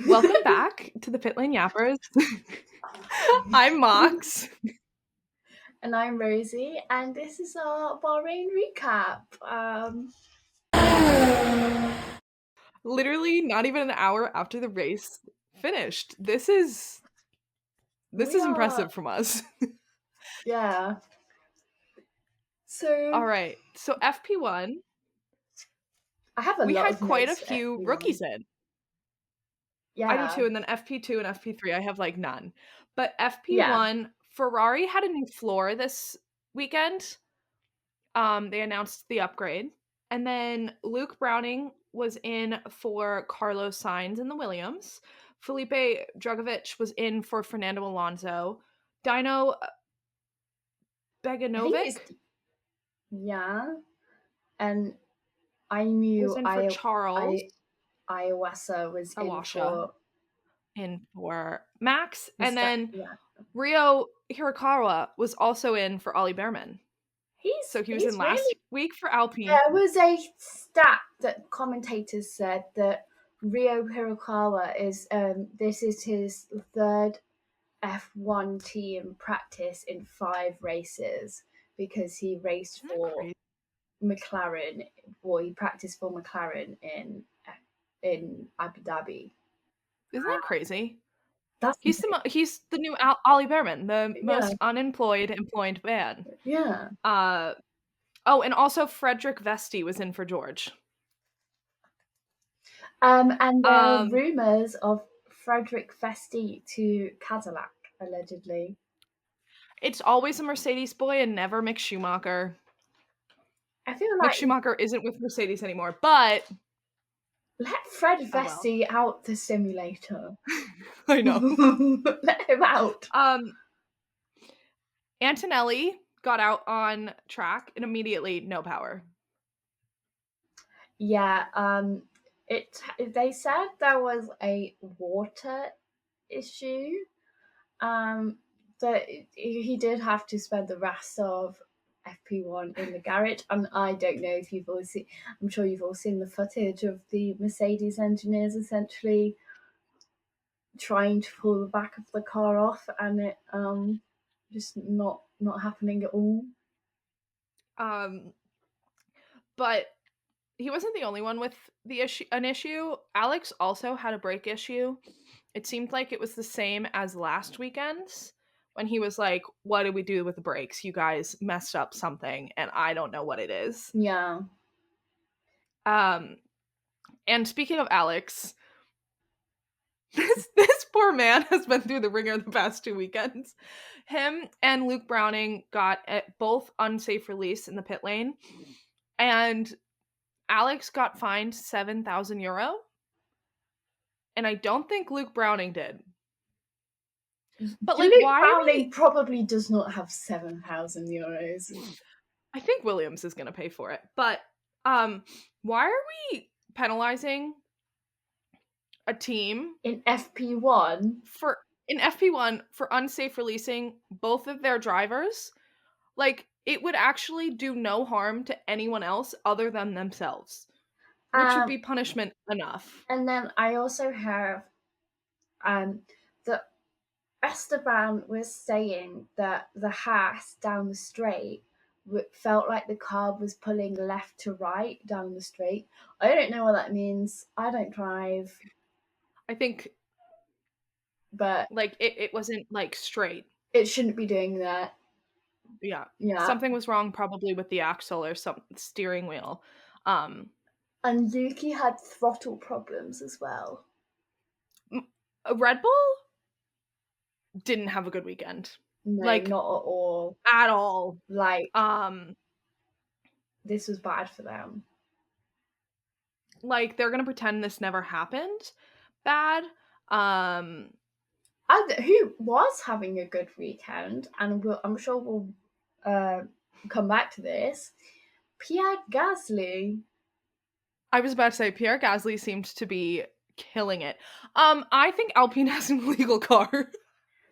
Welcome back to the Pit Lane Yappers. I'm Mox. And I'm Rosie, and this is our Bahrain recap. Literally not even an hour after the race finished. This is We are, impressive from us. yeah. So All right. So FP1, I have a we lot had of quite a notes for few FP1. rookies in. I do Yeah, too, and then FP2 and FP3 I have like none. But yeah. FP1, Ferrari had a new floor this weekend. They announced the upgrade. And then Luke Browning was in for Carlos Sainz in the Williams. Felipe Drugovich was in for Fernando Alonso. Dino I think it's Beganovic yeah, and I was knew in for Charles Iwasa was in Awasha for in for Max. And Mr. then Yeah, Rio Hirakawa was also in for Ollie Behrman. So he was in he's last really. week for Alpine. There was a stat that commentators said that Rio Hirakawa is this is his third F1 team practice in 5 races because he raced Isn't that for crazy? McLaren, or he practiced for McLaren in Abu Dhabi. Isn't that crazy? That's He's the new Ollie Behrman, the yeah, most unemployed employed man. yeah. Uh oh, and also Frederick Vesti was in for George. And there are Um, rumors of Frederick Vesti to Cadillac allegedly. it's always a Mercedes boy and never Mick Schumacher. I feel Mick like Schumacher isn't with Mercedes anymore, but let Fred oh well. Vesti out the simulator. I know. Let him out. Antonelli got out on track and immediately no power. Yeah, they said there was a water issue. That he did have to spend the rest of FP1 in the garage, and I don't know if you've all seen. I'm sure you've all seen the footage of the Mercedes engineers essentially trying to pull the back of the car off, and it just not happening at all. Um, but he wasn't the only one with an issue. Alex also had a brake issue. It seemed like it was the same as last weekend's when he was like, "What did we do with the brakes? You guys messed up something, and I don't know what it is." Yeah. And speaking of Alex, this poor man has been through the ringer the past 2 weekends. Him and Luke Browning got both unsafe release in the pit lane, and Alex got fined €7,000, and I don't think Luke Browning did. But like, Luke why are Browning we? probably does not have €7,000. I think Williams is going to pay for it, but why are we penalizing a team In FP1, for in FP1 for unsafe releasing both of their drivers? Like, it would actually do no harm to anyone else other than themselves, which would um, be punishment enough. and then I also have that Esteban was saying that the Haas down the straight felt like the car was pulling left to right down the straight. I don't know what that means. I don't drive, I think but like it wasn't like straight. it shouldn't be doing that. Yeah. Yeah. Something was wrong probably with the axle or some steering wheel. Um And Yuki had throttle problems as well. Red Bull didn't have a good weekend. No, Like, not at all. at all. Like, Um this was bad for them. like they're going to pretend this never happened. Bad. Um And who was having a good weekend, and I'm sure we'll come back to this, Pierre Gasly. I was about to say Pierre Gasly seemed to be killing it. I think Alpine has an illegal car.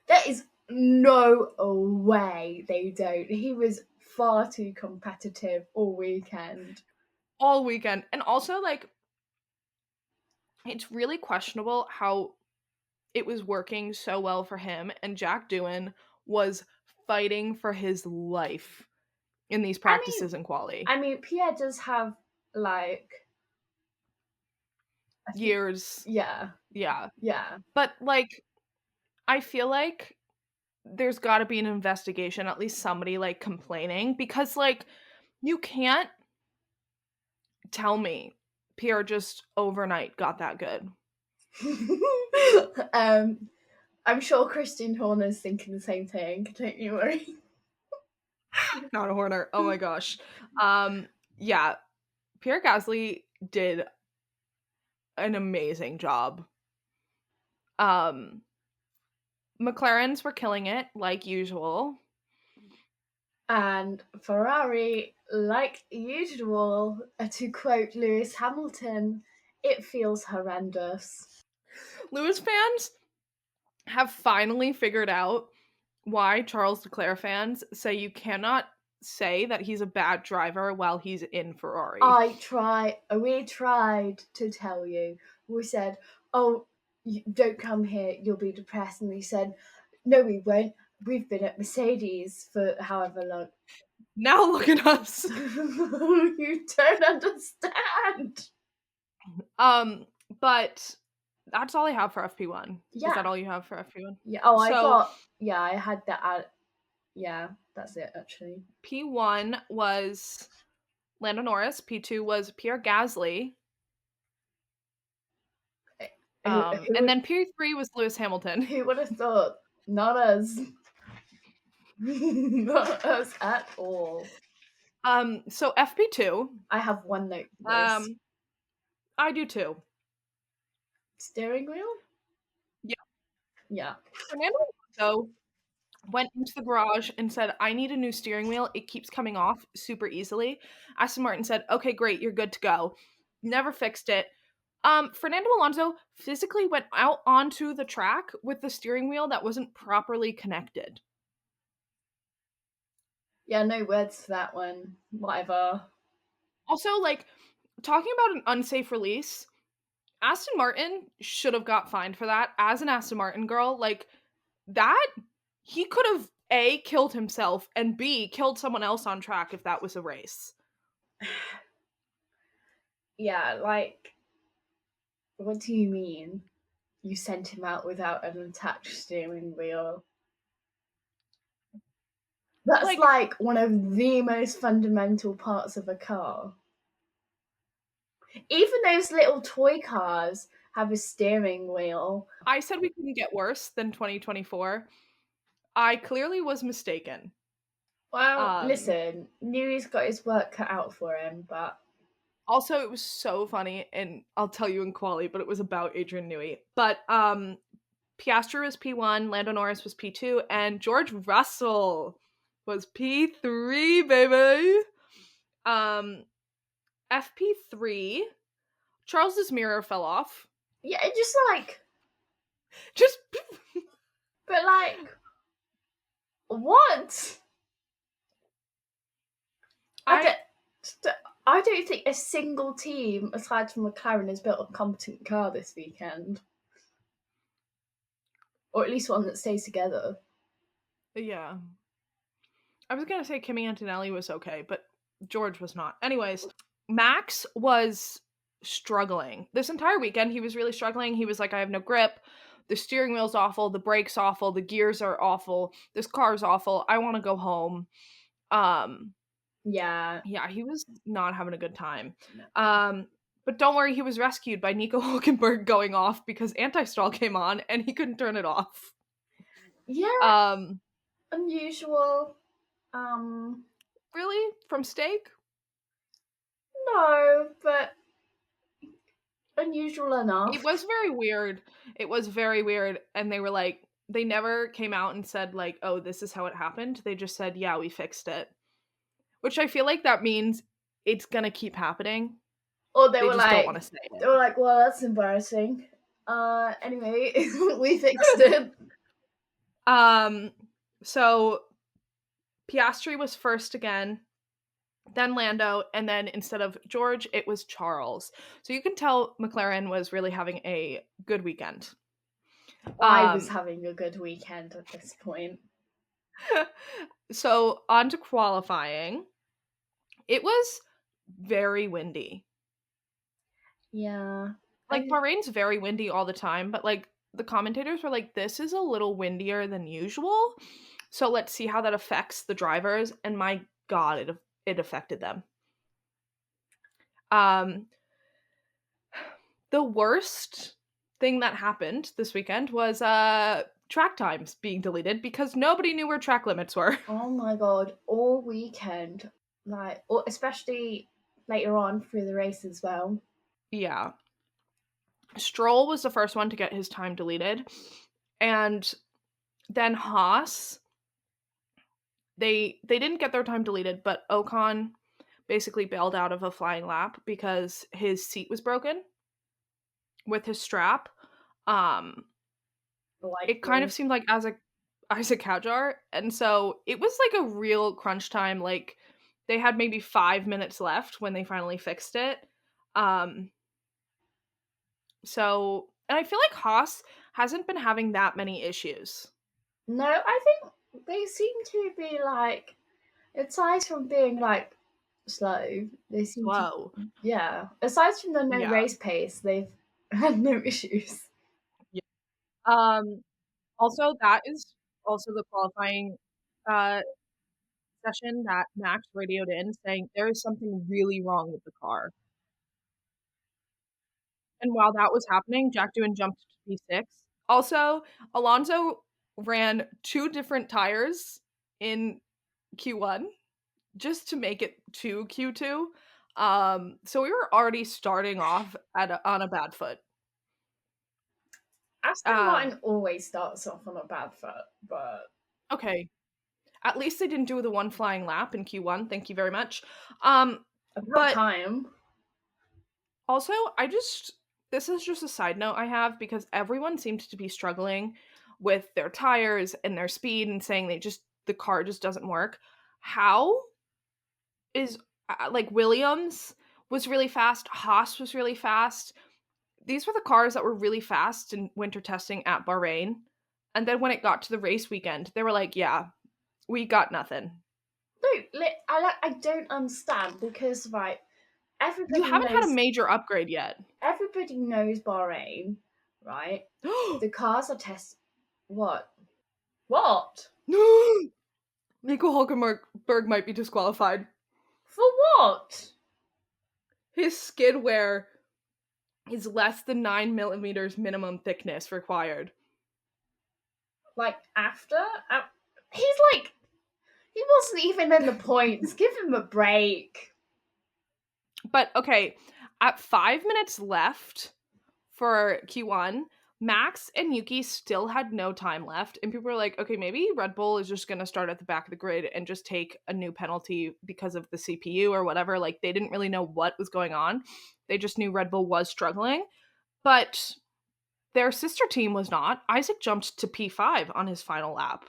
There is no way they don't. He was far too competitive all weekend. All weekend. And also, like, it's really questionable how it was working so well for him, and Jack Doohan was fighting for his life in these I mean, practices and quali. Pierre does have like I think Years. yeah, Yeah. yeah. But like I feel like there's got to be an investigation, at least somebody like complaining, because like you can't tell me Pierre just overnight got that good. I'm sure Christian Horner's thinking the same thing. Don't you worry. Not a Horner. Oh my gosh. Yeah, Pierre Gasly did an amazing job. Um McLarens were killing it like usual. And Ferrari, like usual, to quote Lewis Hamilton, it feels horrendous. Lewis fans have finally figured out why Charles Leclerc fans say you cannot say that he's a bad driver while he's in Ferrari. We tried to tell you. We said, oh, you don't come here, you'll be depressed. And they said, no, we won't. We've been at Mercedes for however long. Now look at us. You don't understand. But that's all I have for FP1. Yeah. Is that all you have for FP1? Yeah. I had that. Yeah, that's it actually. P1 was Lando Norris. P2 was Pierre Gasly. And then P3 was Lewis Hamilton. Who would have thought? Not us. Not us at all. So FP2. I have one note for this. I do too. Steering wheel? Yeah. Yeah. Fernando Alonso went into the garage and said, I need a new steering wheel. It keeps coming off super easily. Aston Martin said, okay, great, you're good to go. Never fixed it. Fernando Alonso physically went out onto the track with the steering wheel that wasn't properly connected. Yeah, no words for that one. Whatever. Also, like, talking about an unsafe release, Aston Martin should have got fined for that. As an Aston Martin girl, like, that, he could have A, killed himself, and B, killed someone else on track if that was a race. Yeah, like, what do you mean? You sent him out without an attached steering wheel? That's like one of the most fundamental parts of a car. Even those little toy cars have a steering wheel. I said we couldn't get worse than 2024. I clearly was mistaken. Well, listen, Newey's got his work cut out for him, but... Also, it was so funny, and I'll tell you in quali, but it was about Adrian Newey. But Piastri was P1, Lando Norris was P2, and George Russell was P3, baby! FP3, Charles's mirror fell off. Yeah, it just like... Just... But like... What? I don't think a single team, aside from McLaren, has built a competent car this weekend. Or at least one that stays together. Yeah. I was gonna say Kimi Antonelli was okay, but George was not. Anyways, Max was struggling. This entire weekend, he was really struggling. He was like, I have no grip. The steering wheel's awful. The brakes awful. The gears are awful. This car's awful. I want to go home. Yeah, he was not having a good time. But don't worry, he was rescued by Nico Hulkenberg going off because anti-stall came on and he couldn't turn it off. Yeah. Unusual. Really? From Steak? No, but unusual enough. It was very weird. It was very weird. And they were like, they never came out and said like, oh, this is how it happened. They just said, yeah, we fixed it. Which I feel like that means it's gonna keep happening. Or they were like, don't want to say it. They were like, well, that's embarrassing. Anyway, we fixed it. So Piastri was first again. then Lando, and then instead of George, it was Charles. So you can tell McLaren was really having a good weekend. I was having a good weekend at this point. So on to qualifying. It was very windy. Yeah. Like Bahrain's very windy all the time, but like the commentators were like, this is a little windier than usual. So let's see how that affects the drivers. And my God, it affected them. The worst thing that happened this weekend was track times being deleted because nobody knew where track limits were. Oh my God, all weekend, like, especially later on through the race as well. Yeah. Stroll was the first one to get his time deleted. And then Haas, they didn't get their time deleted, but Ocon basically bailed out of a flying lap because his seat was broken with his strap. It kind of seemed like Isaac Hadjar, and so it was like a real crunch time. Like they had maybe 5 minutes left when they finally fixed it. So, and I feel like Haas hasn't been having that many issues. No, I think they seem to be like, aside from being like slow, they seem Slow. to, yeah. Aside from the no Yeah. race pace, they've had no issues. Yeah. Also, that is also the qualifying uh, session that Max radioed in saying there is something really wrong with the car. And while that was happening, Jack Doohan jumped to P6. Also, Alonso ran 2 different tires in Q1 just to make it to Q2. So we were already starting off on a bad foot. Aston Martin always starts off on a bad foot, but okay. At least they didn't do the one flying lap in Q1. Thank you very much. about But time. also, this is just a side note I have because everyone seemed to be struggling with their tires and their speed and saying the car just doesn't work. How is like Williams was really fast, Haas was really fast. These were the cars that were really fast in winter testing at Bahrain. And then when it got to the race weekend, they were like, yeah, we got nothing. No, I don't understand because right, You everybody haven't had a knows major upgrade yet. everybody knows Bahrain, right? The cars are test. What? What? Nico Hulkenberg might be disqualified. For what? His skid wear is less than 9 millimeters minimum thickness required. Like after? He's like, he wasn't even in the points. Give him a break. But okay, at 5 minutes left for Q1, Max and Yuki still had no time left, and people were like, okay, maybe Red Bull is just going to start at the back of the grid and just take a new penalty because of the CPU or whatever. Like, they didn't really know what was going on. They just knew Red Bull was struggling. But their sister team was not. Isaac jumped to P5 on his final lap.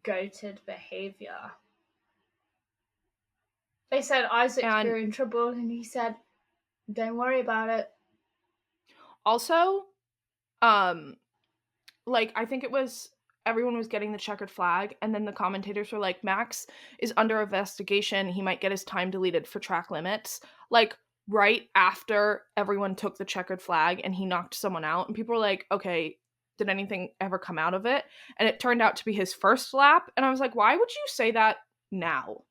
Goated behavior. They said Isaac, you're in trouble, and he said, don't worry about it. Also, like, I think it was everyone was getting the checkered flag, and then the commentators were like, Max is under investigation. He might get his time deleted for track limits. Like, right after everyone took the checkered flag and he knocked someone out, and people were like, okay, did anything ever come out of it? And it turned out to be his first lap. And I was like, why would you say that now?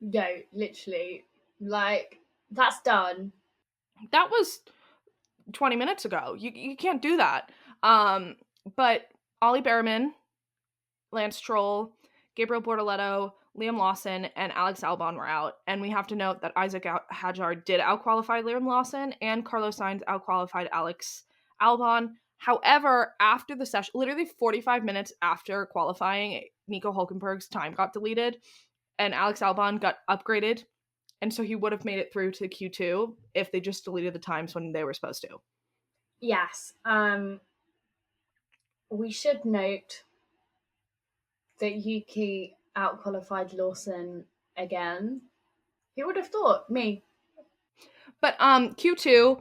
No, literally. Like, that's done. That was 20 minutes ago. You can't do that. But Ollie Behrman, Lance Stroll, Gabriel Bortoletto, Liam Lawson, and Alex Albon were out. And we have to note that Isaac Hadjar did outqualify Liam Lawson, and Carlos Sainz outqualified Alex Albon. However, after the session, literally 45 minutes after qualifying, Nico Hulkenberg's time got deleted, and Alex Albon got upgraded. And so he would have made it through to Q2 if they just deleted the times when they were supposed to. Yes. We should note that Yuki outqualified Lawson again. Who would have thought? Me. But Q2,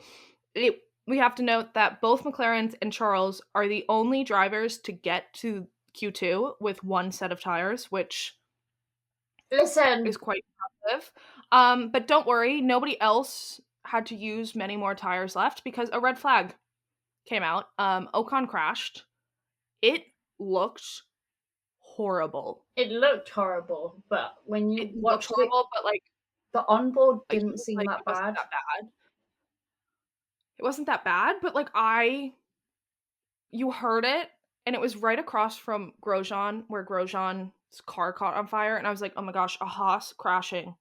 we have to note that both McLarens and Charles are the only drivers to get to Q2 with one set of tires, which is Listen, quite impressive. But don't worry, nobody else had to use many more tires left because a red flag came out. Ocon crashed. It looked horrible. it looked horrible, but when It you looked watched it, horrible, but the onboard he didn't was seem like, that it wasn't bad. that bad. It wasn't that bad, but you heard it, and it was right across from Grosjean, where Grosjean's car caught on fire, and I was like, oh my gosh, a Haas crashing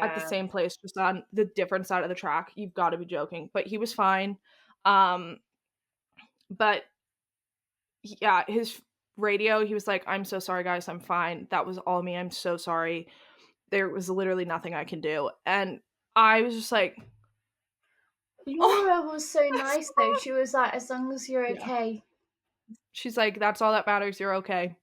at the Yeah. same place, just on the different side of the track. You've got to be joking. But he was fine. Um, but yeah, his radio, he was like, I'm so sorry, guys, I'm fine. That was all me. I'm so sorry. There was literally nothing I can do. And I was just like, oh, Laura was so that's nice though. She was like, as long as you're yeah. okay. She's like, that's all that matters. You're okay.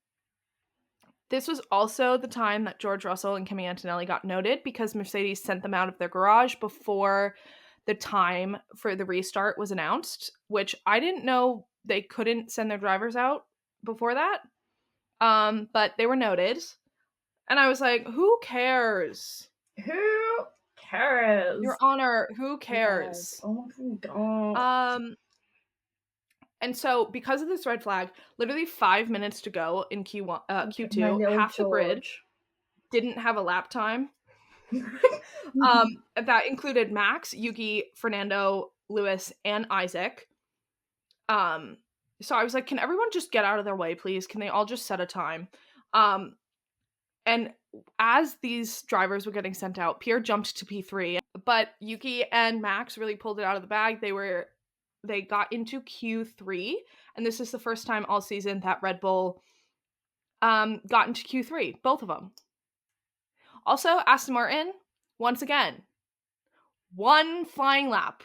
This was also the time that George Russell and Kimi Antonelli got noted because Mercedes sent them out of their garage before the time for the restart was announced, which I didn't know they couldn't send their drivers out before that. But they were noted. And I was like, who cares? Who cares? Your Honor, who Yes. cares? Oh my god. And so because of this red flag, literally 5 minutes to go in My Q2, little half the grid George. didn't have a lap time. That included Max, Yuki, Fernando, Lewis, and Isaac. So I was like, can everyone just get out of their way, please? Can they all just set a time? And as these drivers were getting sent out, Pierre jumped to P3, but Yuki and Max really pulled it out of the bag. They got into Q3, and this is the first time all season that Red Bull got into Q3, both of them. Also, Aston Martin, once again, one flying lap.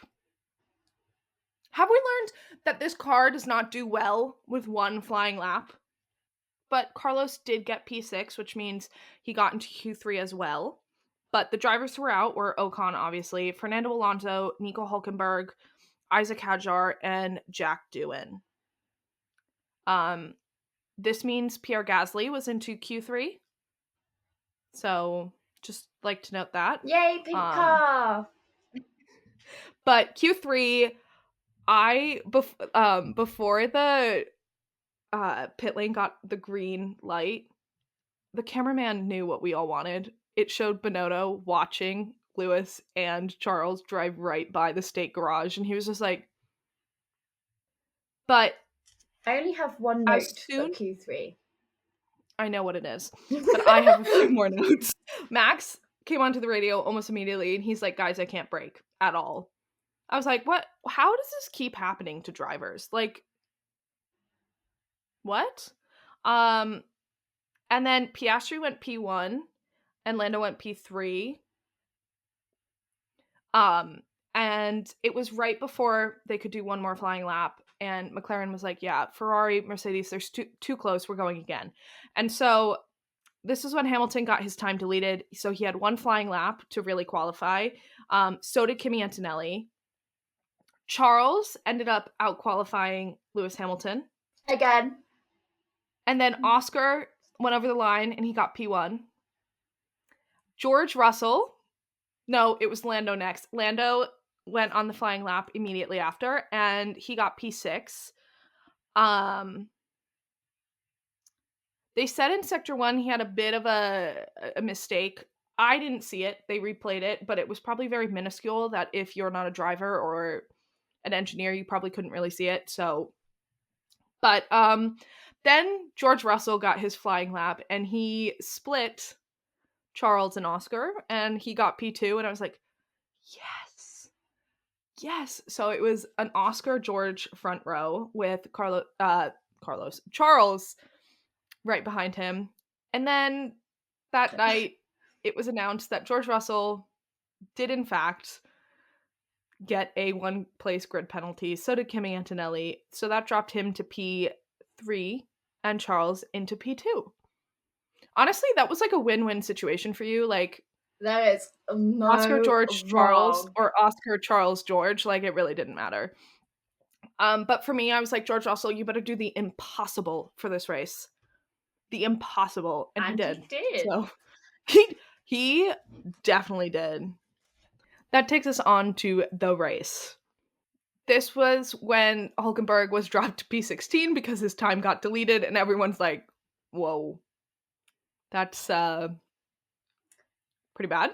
Have we learned that this car does not do well with one flying lap? But Carlos did get P6, which means he got into Q3 as well. But the drivers who were out were Ocon, obviously, Fernando Alonso, Nico Hulkenberg, Isaac Hadjar, and Jack Doohan. This means Pierre Gasly was into Q3. So just like to note that. Yay, pink car! But Q3, before the pit lane got the green light, the cameraman knew what we all wanted. It showed Bonotto watching Lewis and Charles drive right by the state garage, and he was just like, but I only have one note for Q3. I know what it is, but I have a few more notes. Max came onto the radio almost immediately, and he's like, guys, I can't brake at all. I was like, what? How does this keep happening to drivers? Like, what? And then Piastri went P1 and Lando went P3. And it was right before they could do one more flying lap, and McLaren was like, yeah, Ferrari, Mercedes, there's too close, we're going again. And so this is when Hamilton got his time deleted, so he had one flying lap to really qualify. So did Kimi Antonelli. Charles ended up out qualifying Lewis Hamilton. Again. And then Oscar went over the line and he got P1. George Russell, no, it was Lando next. Lando went on the flying lap immediately after and he got P6. They said in Sector 1 he had a bit of a mistake. I didn't see it. They replayed it, but it was probably very minuscule that if you're not a driver or an engineer, you probably couldn't really see it. So, but then George Russell got his flying lap and he split Charles and Oscar and he got P2 and I was like, yes. So it was an Oscar George front row with Charles right behind him. And then that night it was announced that George Russell did in fact get a one place grid penalty. So did Kimi Antonelli. So that dropped him to P3 and Charles into P2. Honestly, that was like a win-win situation for you. Like, There is Oscar no George Charles wrong. or Oscar Charles George, like, it really didn't matter. But for me, I was like, George Russell, you better do the impossible for this race. The impossible. And he And he did. did. So he definitely did. That takes us on to the race. This was when Hulkenberg was dropped to P16 because his time got deleted, and everyone's like, whoa, that's pretty bad.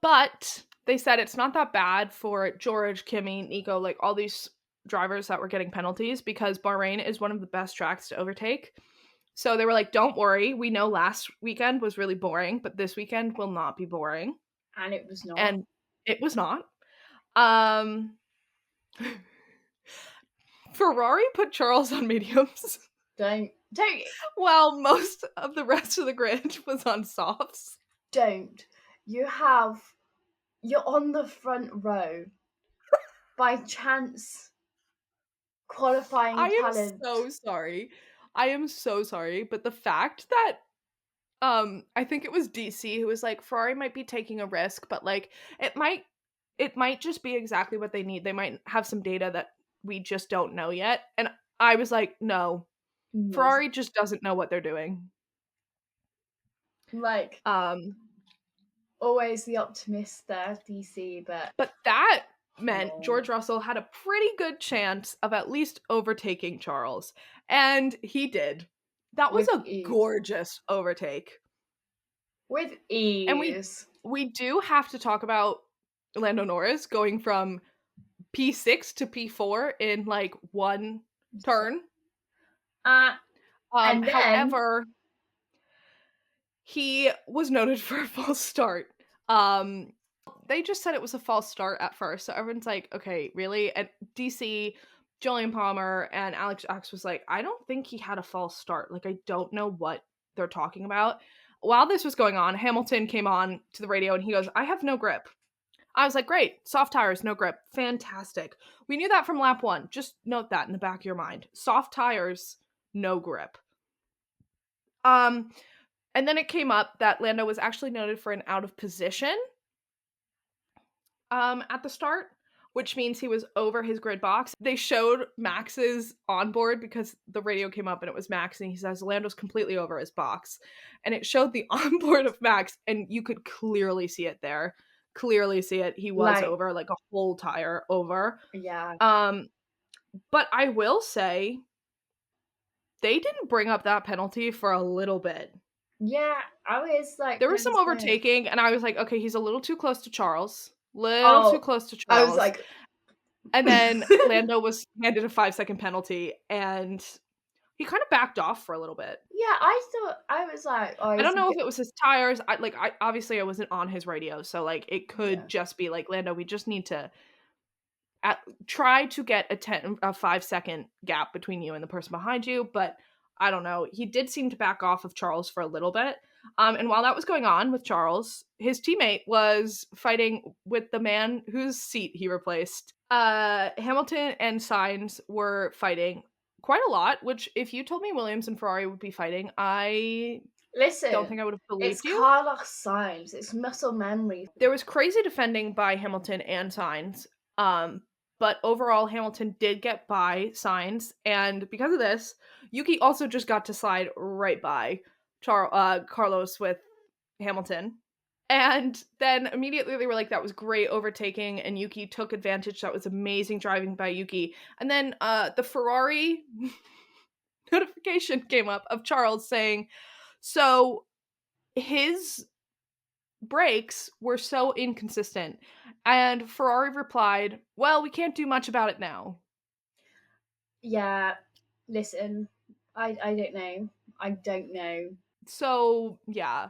But they said it's not that bad for George, Kimi, Nico, like all these drivers that were getting penalties because Bahrain is one of the best tracks to overtake. So they were like, don't worry. We know last weekend was really boring, but this weekend will not be boring. And it was not. And it was not. Ferrari put Charles on mediums. Don't. While most of the rest of the grid was on softs. Don't. You're on the front row. By chance, qualifying talent. I am so sorry. I am so sorry. But the fact that I think it was DC who was like, Ferrari might be taking a risk, but like it might just be exactly what they need. They might have some data that we just don't know yet. And I was like, no. Ferrari just doesn't know what they're doing. Like always the optimist there, DC, but that meant George Russell had a pretty good chance of at least overtaking Charles. And he did. That was a gorgeous overtake. With ease. And we do have to talk about Lando Norris going from P6 to P4 in like one turn. And then, however, he was noted for a false start. They just said it was a false start at first, so everyone's like, okay, really? And DC, Julian Palmer, and Alex X was like, I don't think he had a false start. Like, I don't know what they're talking about. While this was going on, Hamilton came on to the radio and he goes, I have no grip. I was like, great, soft tires, no grip. Fantastic. We knew that from lap 1. Just note that in the back of your mind. Soft tires, no grip. And then it came up that Lando was actually noted for an out of position at the start, which means he was over his grid box. They showed Max's onboard because the radio came up and it was Max, and he says Lando's completely over his box. And it showed the onboard of Max, and you could clearly see it there. Clearly see it. He was over, like a whole tire over. Yeah. But I will say, they didn't bring up that penalty for a little bit. Yeah, I was like... There was some overtaking, and I was like, okay, he's a little too close to Charles. Too close to Charles. I was like... And then Lando was handed a 5-second penalty, and he kind of backed off for a little bit. Yeah, I thought... I was like... I don't know if it was his tires. Obviously, I wasn't on his radio, so, like, it could just be like, Lando, we just need to try to get a 5-second gap between you and the person behind you, but I don't know. He did seem to back off of Charles for a little bit. And while that was going on with Charles, his teammate was fighting with the man whose seat he replaced. Hamilton and Sainz were fighting quite a lot, which if you told me Williams and Ferrari would be fighting, I don't think I would have believed you. It's Carlos Sainz. It's muscle memory. There was crazy defending by Hamilton and Sainz. But overall, Hamilton did get by Sainz, and because of this, Yuki also just got to slide right by Carlos with Hamilton. And then immediately they were like, that was great overtaking, and Yuki took advantage. That was amazing driving by Yuki. And then the Ferrari notification came up of Charles saying, so his brakes were so inconsistent. And Ferrari replied, well, we can't do much about it now. Yeah, listen, I don't know. I don't know. So, yeah.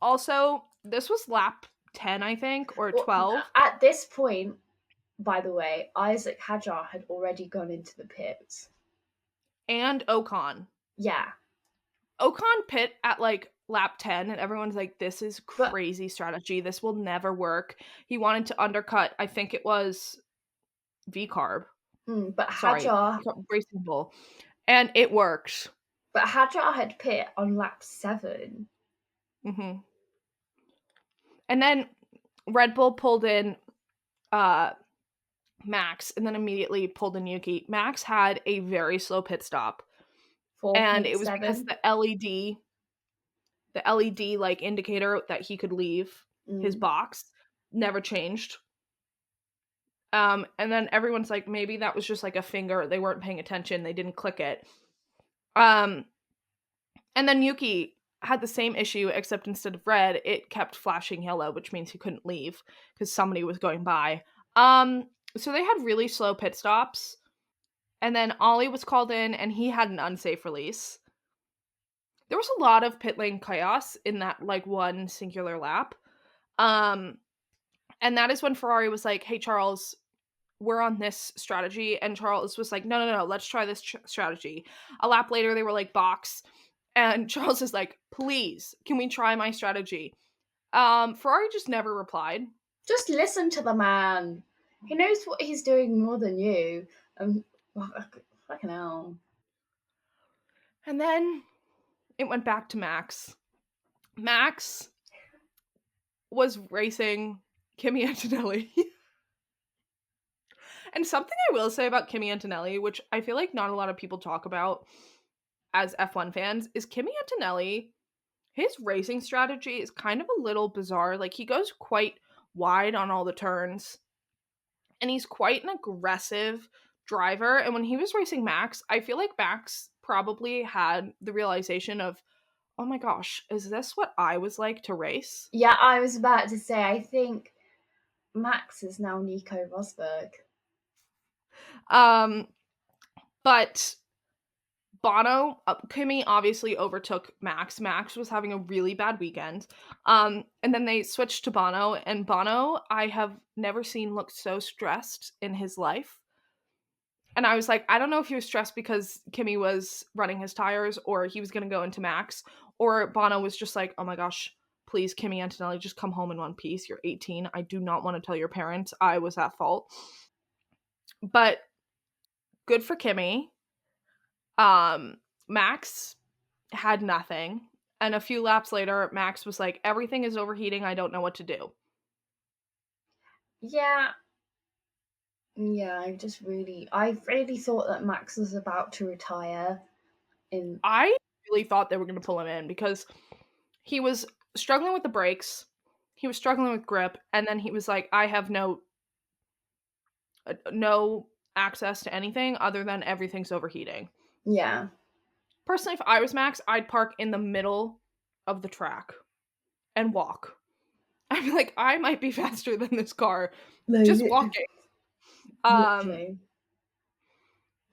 Also, this was lap 10, I think, or 12. At this point, by the way, Isaac Hadjar had already gone into the pits. And Ocon. Yeah. Ocon pit at, like, lap 10, and everyone's like, this is crazy strategy. This will never work. He wanted to undercut, I think it was V-Carb. But Hadjar... Racing Bull. And it worked. But Hadjar had pit on lap 7. Mm-hmm. And then Red Bull pulled in Max and then immediately pulled in Yuki. Max had a very slow pit stop. And it was because 4.7. the LED like indicator that he could leave his box never changed. And then everyone's like, maybe that was just like a finger. They weren't paying attention. They didn't click it. And then Yuki had the same issue, except instead of red, it kept flashing yellow, which means he couldn't leave because somebody was going by. So they had really slow pit stops. And then Ollie was called in and he had an unsafe release. There was a lot of pit lane chaos in that like one singular lap. And that is when Ferrari was like, hey, Charles, we're on this strategy. And Charles was like, no, let's try this strategy. A lap later, they were like, box. And Charles is like, please, can we try my strategy? Ferrari just never replied. Just listen to the man. He knows what he's doing more than you. Fucking hell. And then it went back to Max. Max was racing Kimi Antonelli. And something I will say about Kimi Antonelli, which I feel like not a lot of people talk about as F1 fans, is Kimi Antonelli, his racing strategy is kind of a little bizarre. Like, he goes quite wide on all the turns. And he's quite an aggressive driver. And when he was racing Max, I feel like Max probably had the realization of, oh my gosh, is this what I was like to race? Yeah, I was about to say, I think Max is now Nico Rosberg. But Kimi obviously overtook Max. Max was having a really bad weekend. And then they switched to Bono, and Bono, I have never seen look so stressed in his life. And I was like, I don't know if he was stressed because Kimi was running his tires or he was going to go into Max, or Bono was just like, oh my gosh, please, Kimi Antonelli, just come home in one piece. You're 18. I do not want to tell your parents I was at fault. But good for Kimi. Max had nothing. And a few laps later, Max was like, everything is overheating. I don't know what to do. Yeah. Yeah, I really thought that Max was about to retire. I really thought they were going to pull him in because he was struggling with the brakes. He was struggling with grip. And then he was like, I have no access to anything other than everything's overheating. Yeah. Personally, if I was Max, I'd park in the middle of the track and walk. I'd be like, I might be faster than this car. Just walking.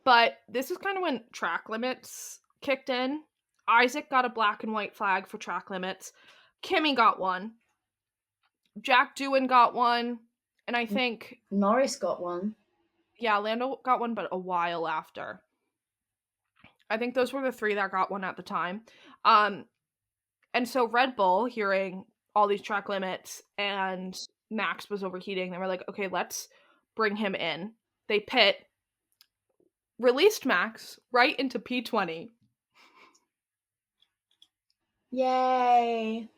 But this is kind of when track limits kicked in. Isaac got a black and white flag for track limits. Kimi got one. Jack Doohan got one. And I think Norris got one. Yeah, Lando got one, but a while after. I think those were the three that got one at the time. And so Red Bull, hearing all these track limits and Max was overheating, they were like, okay, let's bring him in. They pit, released Max right into P20. Yay.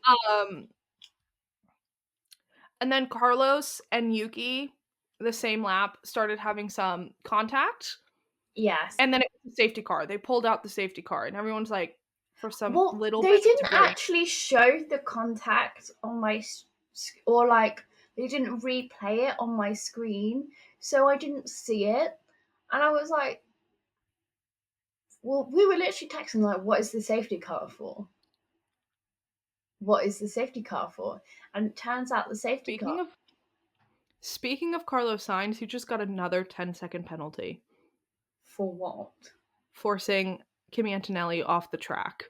And then Carlos and Yuki, the same lap, started having some contact. Yes. And then it was the safety car. They pulled out the safety car, and everyone's like, for some little they bit. They didn't actually show the contact on my, or like, they didn't replay it on my screen, so I didn't see it. And I was like, well, we were literally texting, like, what is the safety car for? What is the safety car for? And it turns out the safety car. Speaking of Carlos Sainz, he just got another 10-second penalty. For what? Forcing Kimi Antonelli off the track.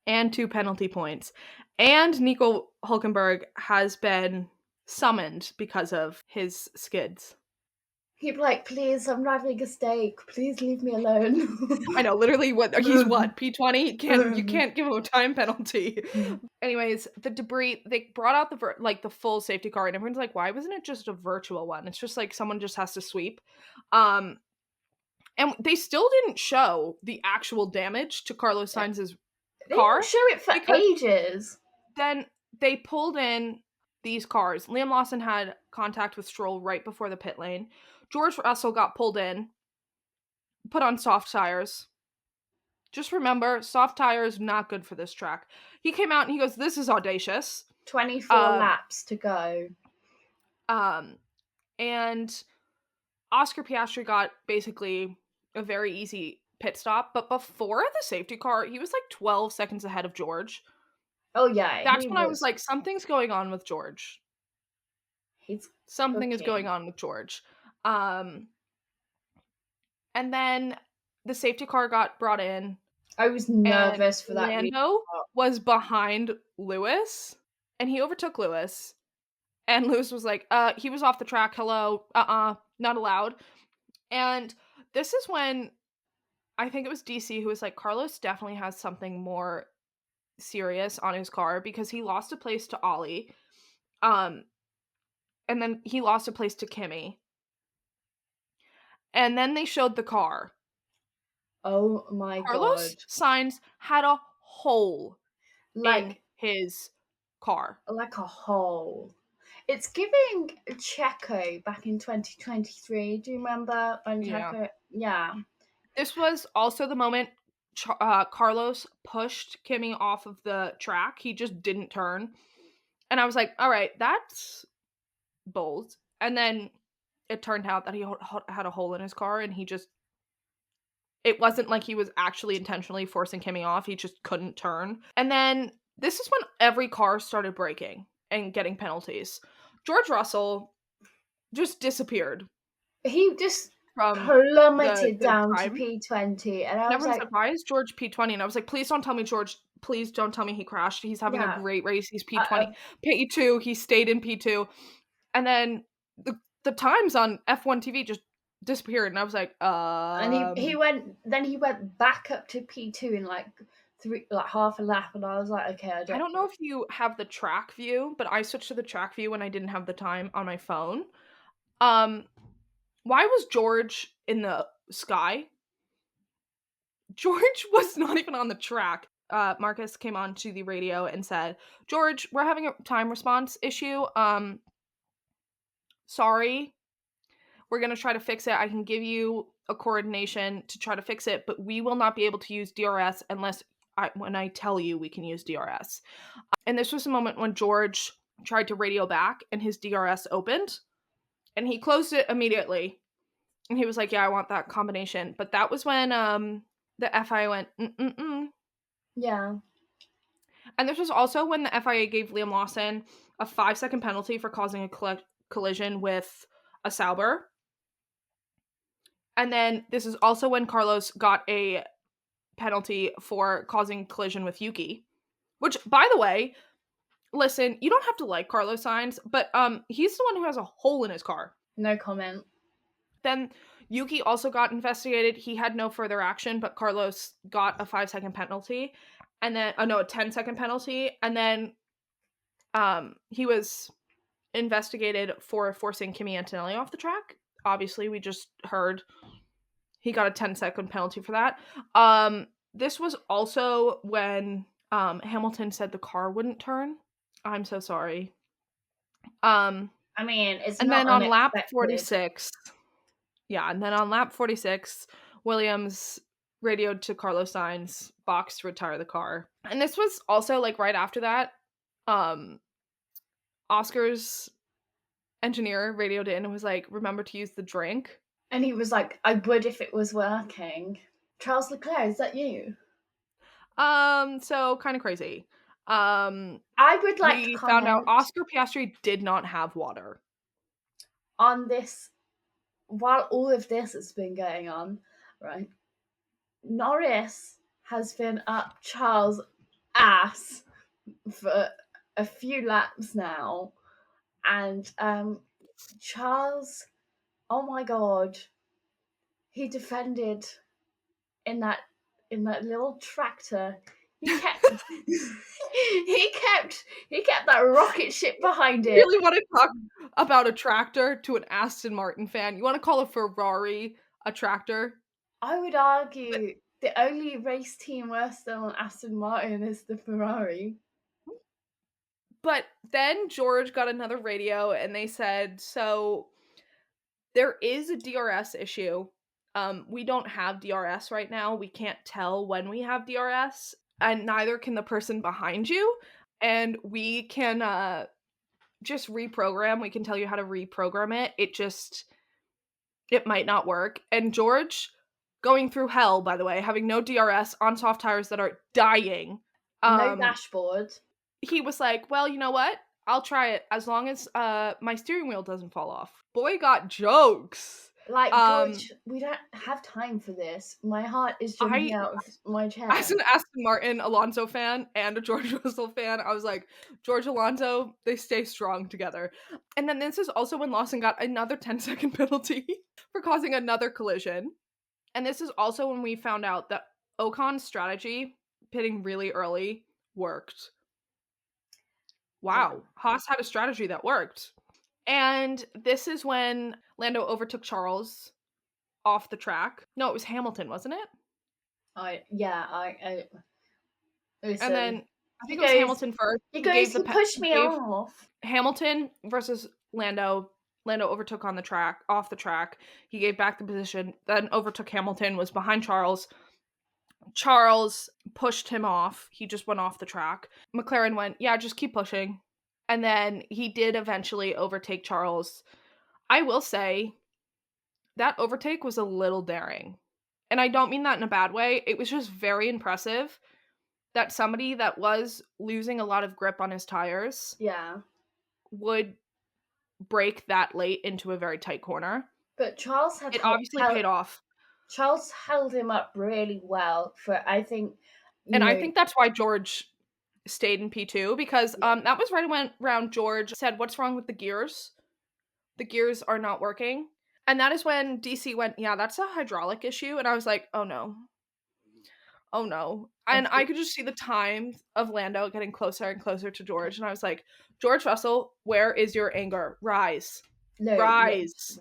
And 2 penalty points. And Nico Hülkenberg has been summoned because of his skids. He'd be like, please, I'm having a steak. Please leave me alone. I know, literally, he's what? P20? You can't give him a time penalty. Anyways, the debris, they brought out the full safety car, and everyone's like, why wasn't it just a virtual one? It's just like someone just has to sweep. And they still didn't show the actual damage to Carlos Sainz's car. They didn't show it for ages. Then they pulled in these cars. Liam Lawson had contact with Stroll right before the pit lane. George Russell got pulled in, put on soft tires. Just remember, soft tires not good for this track. He came out and he goes, "This is audacious." 24 laps to go. And Oscar Piastri got basically a very easy pit stop, but before the safety car, he was like 12 seconds ahead of George. Oh yeah, That's he when I was was. like, something's going on with George. He's Something is going cooking. on with George. And then the safety car got brought in, I was and nervous for that restart. Lando was behind Lewis, and he overtook Lewis. And Lewis was like, he was off the track. Hello. Not allowed. And this is when I think it was DC who was like, Carlos definitely has something more serious on his car because he lost a place to Ollie. And then he lost a place to Kimmy. And then they showed the car. Oh my Carlos god. Sainz had a hole in Like his car. a hole. It's giving Checo back in 2023. Do you remember when Yeah. Checo? Yeah. This was also the moment Carlos pushed Kimmy off of the track. He just didn't turn. And I was like, all right, that's bold. And then it turned out that he had a hole in his car and it wasn't like he was actually intentionally forcing Kimmy off. He just couldn't turn. And then this is when every car started breaking and getting penalties. George Russell just disappeared. He just From plummeted the down to time. P20, and I And was everyone's like, like, why is George P20? And I was like, please don't tell me George, please don't tell me he crashed. He's having a yeah. great race. He's P20. P2, he stayed in P2. And then the times on F1 TV just disappeared. And I was like, And he went back up to P2 in like half a lap, and I was like, okay, I don't know if you have the track view, but I switched to the track view when I didn't have the time on my phone. Why was George in the sky? George was not even on the track. Marcus came on to the radio and said, George, we're having a time response issue. Sorry. We're going to try to fix it. I can give you a coordination to try to fix it, but we will not be able to use DRS unless when I tell you we can use DRS. And this was a moment when George tried to radio back and his DRS opened and he closed it immediately. And he was like, yeah, I want that combination. But that was when the FIA went, Yeah. And this was also when the FIA gave Liam Lawson a 5-second penalty for causing a collision with a Sauber. And then this is also when Carlos got a penalty for causing collision with Yuki. Which, by the way, listen, you don't have to like Carlos Sainz, but he's the one who has a hole in his car. No comment. Then Yuki also got investigated. He had no further action, but Carlos got a 5-second penalty. And then, a 10-second penalty. And then he was investigated for forcing Kimi Antonelli off the track. Obviously, we just heard he got a 10-second penalty for that. This was also when Hamilton said the car wouldn't turn. I'm so sorry. I mean, it's and not then on lap unexpected. 46, and then on lap 46, Williams radioed to Carlos Sainz, box to retire the car. And this was also like right after that, Oscar's engineer radioed in and was like, remember to use the drink. And he was like, I would if it was working. Charles Leclerc, is that you? So kind of crazy. I would like to found out comment Oscar Piastri did not have water. on this while all of this has been going on, right? Norris has been up Charles' ass for a few laps now, and Charles, oh my god, he defended in that little tractor. He kept he kept that rocket ship behind it. You really want to talk about a tractor to an Aston Martin fan? You want to call a Ferrari a tractor? I would argue the only race team worse than Aston Martin is the Ferrari. But then George got another radio and they said, so there is a DRS issue. We don't have DRS right now. We can't tell when we have DRS, and neither can the person behind you. And we can just reprogram. We can tell you how to reprogram it. It might not work. And George, going through hell, by the way, having no DRS on soft tires that are dying. No dashboard. He was like, well, you know what? I'll try it as long as my steering wheel doesn't fall off. Boy got jokes. Like, George, we don't have time for this. My heart is jumping out of my chest. As an Aston Martin Alonso fan and a George Russell fan, I was like, George Alonso, they stay strong together. And then this is also when Lawson got another 10-second penalty for causing another collision. And this is also when we found out that Ocon's strategy, pitting really early, worked. Wow, yeah. Haas had a strategy that worked. And this is when Lando overtook Charles off the track. No, it was Hamilton, wasn't it? And then I think it was Hamilton first. He pushed me off. Hamilton versus Lando. Lando overtook off the track. He gave back the position, then overtook Hamilton, was behind Charles. Charles pushed him off. He just went off the track. McLaren went, yeah, just keep pushing. And then he did eventually overtake Charles. I will say that overtake was a little daring. And I don't mean that in a bad way. It was just very impressive that somebody that was losing a lot of grip on his tires would brake that late into a very tight corner. But Charles it obviously paid off. Charles held him up really well for, I think. I think that's why George stayed in P2, because that was right around George said, what's wrong with the gears? The gears are not working. And that is when DC went, yeah, that's a hydraulic issue. And I was like, oh no. And I could just see the time of Lando getting closer and closer to George. And I was like, George Russell, where is your anger? Rise. Rise.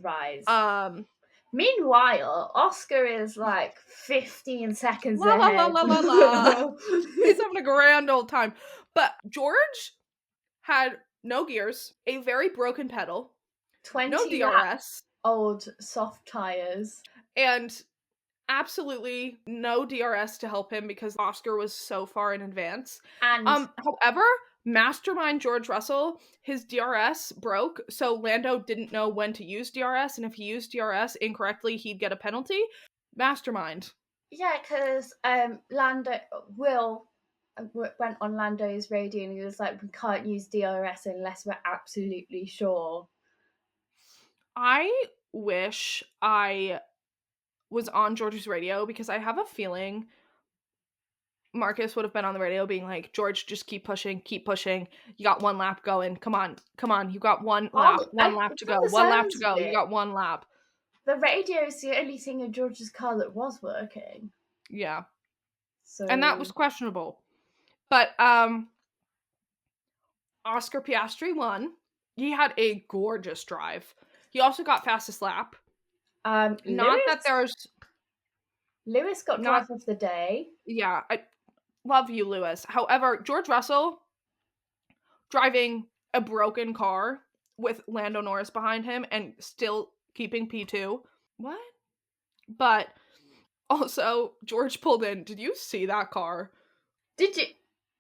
Meanwhile, Oscar is like 15 seconds ahead. He's having a grand old time. But George had no gears, a very broken pedal, 20 no DRS, old soft tires, and absolutely no DRS to help him because Oscar was so far in advance. And however, mastermind George Russell, his DRS broke, so Lando didn't know when to use DRS, and if he used DRS incorrectly, he'd get a penalty. Mastermind. Yeah, because Lando went on Lando's radio and he was like, we can't use DRS unless we're absolutely sure. I wish I was on George's radio, because I have a feeling Marcus would have been on the radio being like, George, just keep pushing. You got one lap going. Come on. You got one lap to go. You got one lap. The radio is the only thing in George's car that was working. Yeah. And that was questionable. But Oscar Piastri won. He had a gorgeous drive. He also got fastest lap. Lewis got drive of the day. Yeah, I love you, Lewis. However, George Russell driving a broken car with Lando Norris behind him and still keeping P2. What? But also, George pulled in. Did you see that car? Did you?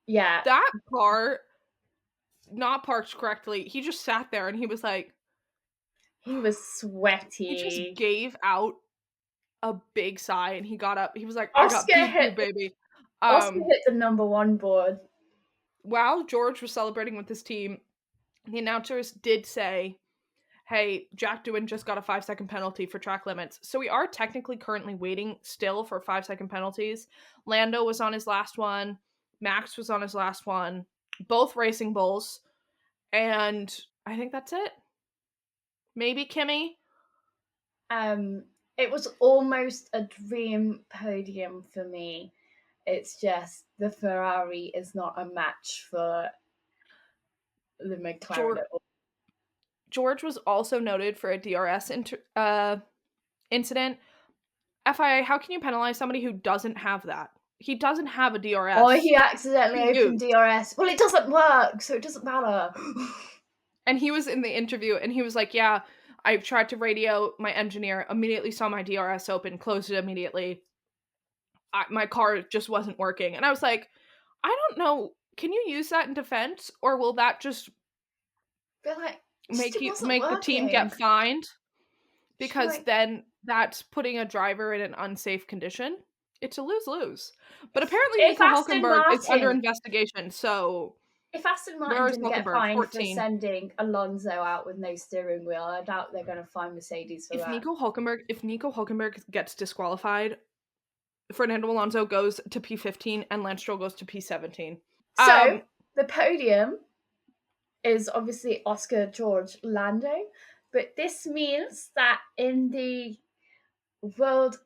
Yeah. That car not parked correctly. He just sat there and he was like, he was sweaty. He just gave out a big sigh and he got up. He was like, I got P2, baby. Oscar hit the number one board. While George was celebrating with his team, the announcers did say, hey, Jack Doohan just got a 5-second penalty for track limits. So we are technically currently waiting still for 5-second penalties. Lando was on his last one. Max was on his last one. Both Racing Bulls. And I think that's it. Maybe Kimmy. It was almost a dream podium for me. It's just the Ferrari is not a match for the McLaren. George was also noted for a DRS incident. FIA, how can you penalize somebody who doesn't have that? he doesn't have a DRS. Or he accidentally He opened used. DRS. Well, it doesn't work, so it doesn't matter. And he was in the interview, and he was like, yeah, I tried to radio my engineer, immediately saw my DRS open, closed it immediately. My car just wasn't working. And I was like, I don't know, can you use that in defense? Or will that just But like, make it the team get fined? Because like, then that's putting a driver in an unsafe condition. It's a lose-lose. But apparently if Nico Aston Hülkenberg is under Martin, investigation, so if Aston where Martin is didn't get Hülkenberg? fined for 14. sending Alonso out with no steering wheel, I doubt they're going to fine Mercedes for If that. Nico Hülkenberg gets disqualified, Fernando Alonso goes to P15 and Lance Stroll goes to P17. So the podium is obviously Oscar, George, Lando, but this means that in the World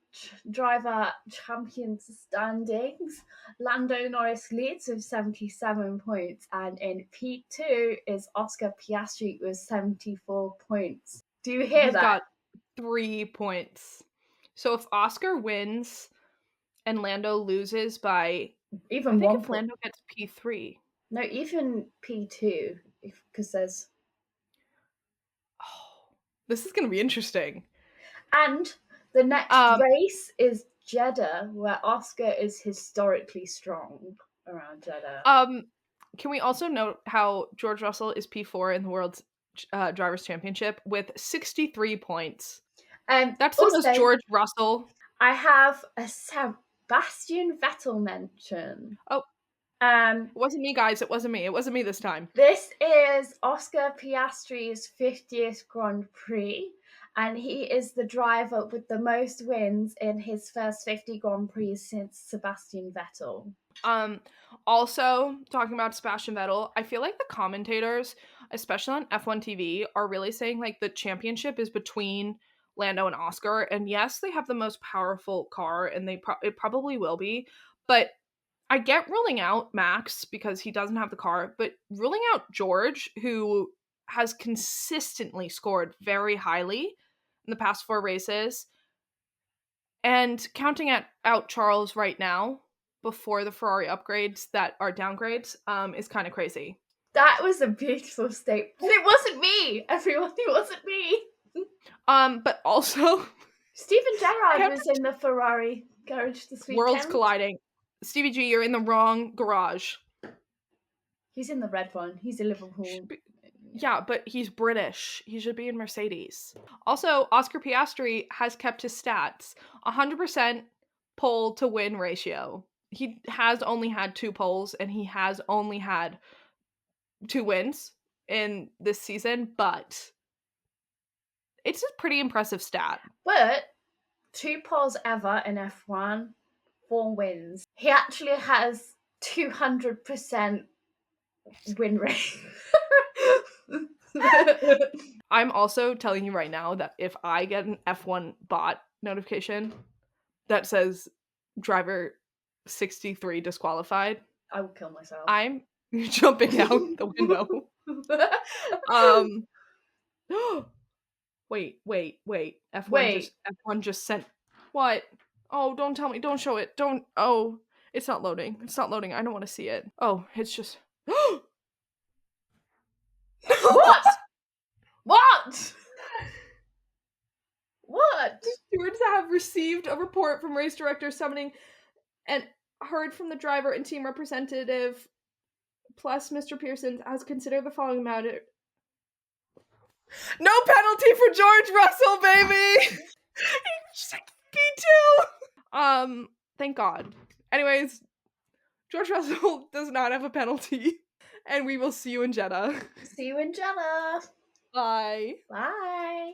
Driver Champions standings, Lando Norris leads with 77 points, and in P2 is Oscar Piastri with 74 points. Do you hear He's that? got 3 points. So if Oscar wins and Lando loses by Even I think 1 if point. Lando gets P3. No, even P2, because there's. Oh, this is going to be interesting. And the next race is Jeddah, where Oscar is historically strong around Jeddah. Can we also note how George Russell is P4 in the World's Drivers' Championship with 63 points? That's the most George Russell. I have a Sebastian Vettel mention. Oh, it wasn't me, guys. It wasn't me. It wasn't me this time. This is Oscar Piastri's 50th Grand Prix, and he is the driver with the most wins in his first 50 Grand Prix since Sebastian Vettel. Also, talking about Sebastian Vettel, I feel like the commentators, especially on F1 TV, are really saying like the championship is between Lando and Oscar, and yes, they have the most powerful car, and it probably will be, but I get ruling out Max because he doesn't have the car, but ruling out George, who has consistently scored very highly in the past 4 races, and counting out Charles right now before the Ferrari upgrades that are downgrades is kind of crazy. That was a beautiful statement. It wasn't me, everyone. It wasn't me. But also Steven Gerrard was in the Ferrari garage this weekend. Worlds colliding. Stevie G, you're in the wrong garage. He's in the red one. He's in Liverpool. Yeah, but he's British. He should be in Mercedes. Also, Oscar Piastri has kept his stats. 100% pole to win ratio. He has only had 2 poles, and he has only had 2 wins in this season, but it's a pretty impressive stat. But 2 poles ever in F1, 4 wins. He actually has 200% win rate. I'm also telling you right now that if I get an F1 bot notification that says driver 63 disqualified, I will kill myself. I'm jumping out the window. Wait. F1 just sent what? Oh, don't tell me. Don't show it. Don't. Oh, it's not loading. It's not loading. I don't want to see it. Oh, it's just. What? What? What? Stewards have received a report from race director summoning and heard from the driver and team representative plus Mr. Pearson has considered the following matter. No penalty for George Russell, baby! He's like P2! Thank God. Anyways, George Russell does not have a penalty. And we will see you in Jeddah. See you in Jeddah. Bye. Bye.